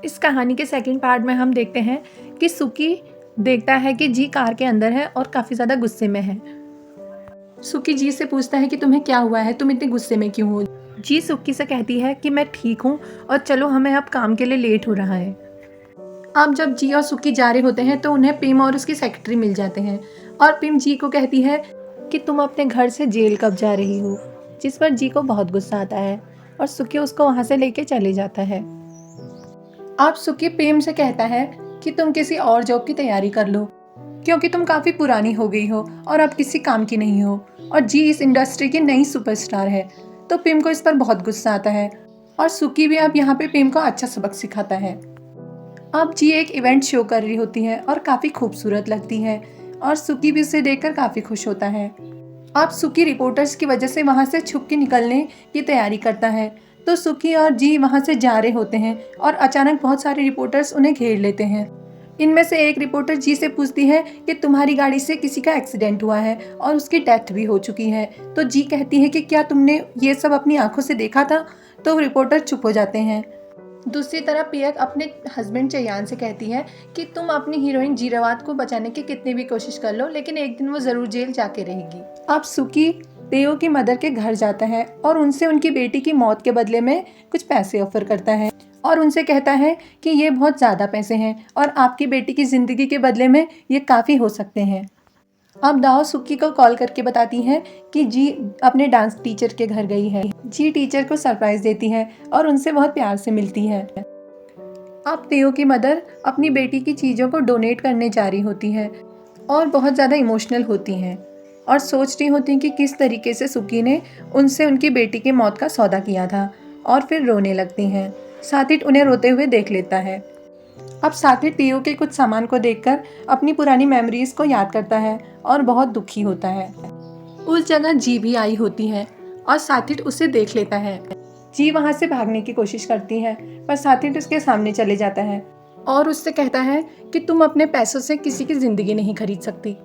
इस कहानी के सेकंड पार्ट में हम देखते हैं कि सुकी देखता है कि जी कार के अंदर है और काफ़ी ज़्यादा गुस्से में है। सुकी जी से पूछता है कि तुम्हें क्या हुआ है, तुम इतने गुस्से में क्यों हो। जी सुकी से कहती है कि मैं ठीक हूँ और चलो हमें अब काम के लिए लेट हो रहा है। अब जब जी और सुकी जा रहे होते हैं तो उन्हें पिम और उसकी सेक्रेटरी मिल जाते हैं और पिम जी को कहती है कि तुम अपने घर से जेल कब जा रही हो, जिस पर जी को बहुत गुस्सा आता है और सुकी उसको वहाँ से लेके चले जाता है। अब सुकी पिम से कहता है कि तुम किसी और जॉब की तैयारी कर लो क्योंकि तुम काफ़ी पुरानी हो गई हो और अब किसी काम की नहीं हो और जी इस इंडस्ट्री की नई सुपरस्टार है। तो पिम को इस पर बहुत गुस्सा आता है और सुकी भी अब यहाँ पे पिम को अच्छा सबक सिखाता है। अब जी एक इवेंट शो कर रही होती है और काफ़ी खूबसूरत लगती है और सुकी भी उसे देखकर काफ़ी खुश होता है। अब सुकी रिपोर्टर्स की वजह से वहाँ से छुप के निकलने की तैयारी करता है। तो सुकी और जी वहाँ से जा रहे होते हैं और अचानक बहुत सारे रिपोर्टर्स उन्हें घेर लेते हैं। इनमें से एक रिपोर्टर जी से पूछती है कि तुम्हारी गाड़ी से किसी का एक्सीडेंट हुआ है और उसकी डेथ भी हो चुकी है। तो जी कहती है कि क्या तुमने ये सब अपनी आंखों से देखा था। तो रिपोर्टर चुप हो जाते हैं। दूसरी तरफ पियक अपने हस्बैंड चयान से कहती है कि तुम अपनी हीरोइन जीरावत को बचाने की कितनी भी कोशिश कर लो, लेकिन एक दिन वो ज़रूर जेल जाके रहेगी। अब सुकी तेओ की मदर के घर जाता है और उनसे उनकी बेटी की मौत के बदले में कुछ पैसे ऑफर करता है और उनसे कहता है कि ये बहुत ज़्यादा पैसे हैं और आपकी बेटी की ज़िंदगी के बदले में ये काफ़ी हो सकते हैं। अब दाओ सुकी को कॉल करके बताती है कि जी अपने डांस टीचर के घर गई है। जी टीचर को सरप्राइज देती है और उनसे बहुत प्यार से मिलती है। अब तेओ की मदर अपनी बेटी की चीज़ों को डोनेट करने जा रही होती है और बहुत ज़्यादा इमोशनल होती हैं और सोच रही होती हैं कि किस तरीके से सुकी ने उनसे उनकी बेटी की मौत का सौदा किया था और फिर रोने लगती हैं। साथित उन्हें रोते हुए देख लेता है। अब साथी टीओ के कुछ सामान को देखकर अपनी पुरानी मेमोरीज को याद करता है और बहुत दुखी होता है। उस जगह जी भी आई होती है और साथित उसे देख लेता है। जी वहां से भागने की कोशिश करती है पर साथित उसके सामने चले जाता है और उससे कहता है कि तुम अपने पैसों से किसी की जिंदगी नहीं खरीद सकती।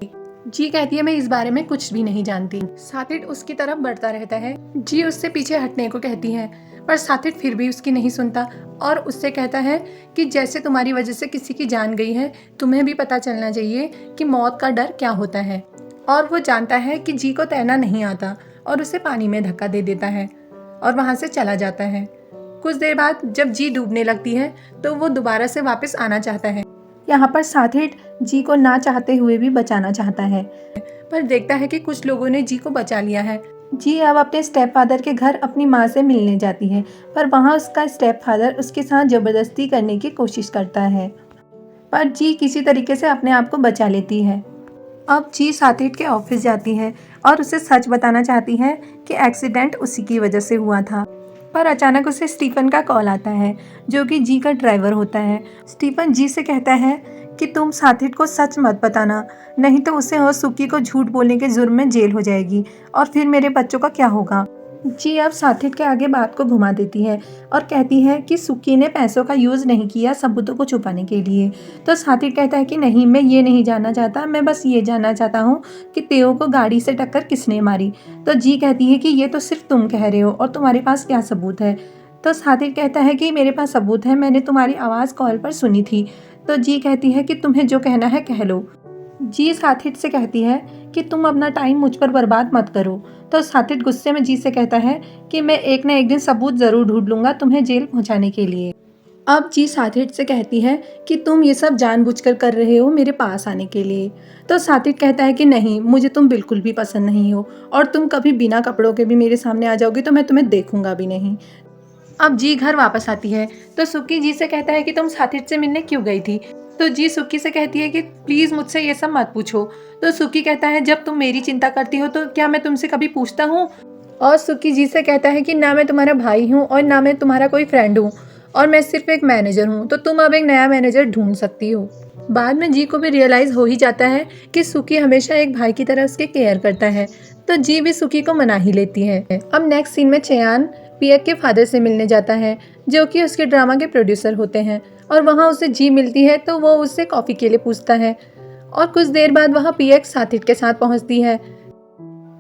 जी कहती है मैं इस बारे में कुछ भी नहीं जानती। साथित उसकी तरफ बढ़ता रहता है। जी उससे पीछे हटने को कहती है पर साथित फिर भी उसकी नहीं सुनता और उससे कहता है कि जैसे तुम्हारी वजह से किसी की जान गई है, तुम्हें भी पता चलना चाहिए कि मौत का डर क्या होता है। और वो जानता है कि जी को तैरना नहीं आता और उसे पानी में धक्का दे देता है और वहाँ से चला जाता है। कुछ देर बाद जब जी डूबने लगती है तो वो दोबारा से वापस आना चाहता है। यहाँ पर साथित जी को ना चाहते हुए भी बचाना चाहता है पर देखता है कि कुछ लोगों ने जी को बचा लिया है। जी अब अपने स्टेप फादर के घर अपनी माँ से मिलने जाती है पर वहाँ उसका स्टेप फादर उसके साथ ज़बरदस्ती करने की कोशिश करता है पर जी किसी तरीके से अपने आप को बचा लेती है। अब जी साथित के ऑफिस जाती है और उसे सच बताना चाहती है कि एक्सीडेंट उसी की वजह से हुआ था। पर अचानक उसे स्टीफन का कॉल आता है जो कि जी का ड्राइवर होता है। स्टीफन जी से कहता है कि तुम साथित को सच मत बताना, नहीं तो उसे और सुकी को झूठ बोलने के जुर्म में जेल हो जाएगी और फिर मेरे बच्चों का क्या होगा। जी अब साथित के आगे बात को घुमा देती है और कहती है कि सुकी ने पैसों का यूज़ नहीं किया सबूतों को छुपाने के लिए। तो साथित कहता है कि नहीं, मैं ये नहीं जानना चाहता, मैं बस ये जानना चाहता हूँ कि तेओ को गाड़ी से टक्कर किसने मारी। तो जी कहती है कि ये तो सिर्फ तुम कह रहे हो और तुम्हारे पास क्या सबूत है। तो साथित कहता है कि मेरे पास सबूत है, मैंने तुम्हारी आवाज़ कॉल पर सुनी थी। तो जी कहती है कि तुम्हें जो कहना है कह लो। जी साथित से कहती है कि तुम अपना टाइम मुझ पर बर्बाद मत करो। तो साथित गुस्से में जी से कहता है कि मैं एक ना एक दिन सबूत ज़रूर ढूंढ लूँगा तुम्हें जेल पहुँचाने के लिए। अब जी साथित से कहती है कि तुम ये सब जानबूझकर कर रहे हो मेरे पास आने के लिए। तो साथित कहता है कि नहीं, मुझे तुम बिल्कुल भी पसंद नहीं हो और तुम कभी बिना कपड़ों के भी मेरे सामने आ जाओगी तो मैं तुम्हें देखूंगा भी नहीं। अब जी घर वापस आती है तो सुकी जी से कहता है कि तुम साथित से मिलने क्यों गई थी। तो जी सुकी से कहती है कि प्लीज़ मुझसे ये सब मत पूछो। तो सुकी कहता है जब तुम मेरी चिंता करती हो तो क्या मैं तुमसे कभी पूछता हूँ। और सुकी जी से कहता है कि ना मैं तुम्हारा भाई हूँ और ना मैं तुम्हारा कोई फ्रेंड हूँ और मैं सिर्फ एक मैनेजर हूँ, तो तुम अब एक नया मैनेजर ढूंढ सकती हो। बाद में जी को भी रियलाइज़ हो ही जाता है कि सुकी हमेशा एक भाई की तरह उसके केयर करता है। तो जी भी सुकी को मना ही लेती है। अब नेक्स्ट सीन में चयान पियक के फादर से मिलने जाता है जो कि उसके ड्रामा के प्रोड्यूसर होते हैं और वहाँ उसे जी मिलती है तो वो उससे कॉफ़ी के लिए पूछता है और कुछ देर बाद वहाँ पियक साथित के साथ पहुँचती है।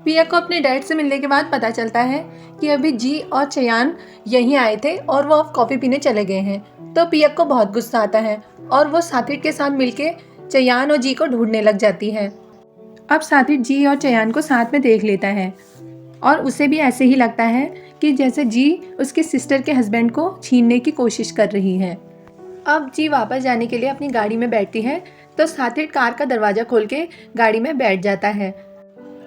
पिया को अपने डैड से मिलने के बाद पता चलता है कि अभी जी और चयान यहीं आए थे और वो अब कॉफ़ी पीने चले गए हैं। तो पिया को बहुत गुस्सा आता है और वो साथी के साथ मिलके चयान और जी को ढूंढने लग जाती है। अब साथी जी और चयान को साथ में देख लेता है और उसे भी ऐसे ही लगता है कि जैसे जी उसके सिस्टर के हस्बैंड को छीनने की कोशिश कर रही है। अब जी वापस जाने के लिए अपनी गाड़ी में बैठती है तो साथी कार का दरवाज़ा खोल के गाड़ी में बैठ जाता है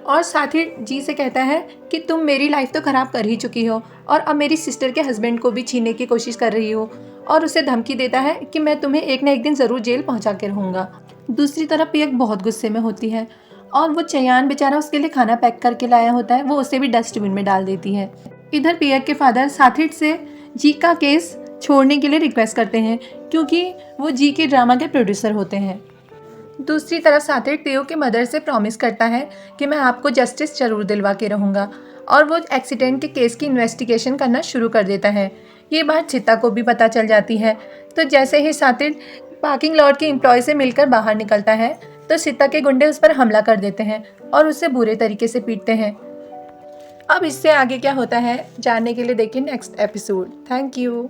और साथी जी से कहता है कि तुम मेरी लाइफ तो ख़राब कर ही चुकी हो और अब मेरी सिस्टर के हस्बैंड को भी छीनने की कोशिश कर रही हो, और उसे धमकी देता है कि मैं तुम्हें एक ना एक दिन ज़रूर जेल पहुंचा के रहूँगा। दूसरी तरफ पियक बहुत गुस्से में होती है और वो चयान बेचारा उसके लिए खाना पैक करके लाया होता है, वो उसे भी डस्टबिन में डाल देती है। इधर पियक के फादर साथी से जी का केस छोड़ने के लिए रिक्वेस्ट करते हैं क्योंकि वो जी के ड्रामा के प्रोड्यूसर होते हैं। दूसरी तरफ साथी टेओ के मदर से प्रॉमिस करता है कि मैं आपको जस्टिस जरूर दिलवा के रहूँगा, और वो एक्सीडेंट के केस की इन्वेस्टिगेशन करना शुरू कर देता है। ये बात चिता को भी पता चल जाती है। तो जैसे ही साथी पार्किंग लॉट के एम्प्लॉय से मिलकर बाहर निकलता है तो चिता के गुंडे उस पर हमला कर देते हैं और उसे बुरे तरीके से पीटते हैं। अब इससे आगे क्या होता है जानने के लिए देखिए नेक्स्ट एपिसोड। Thank you.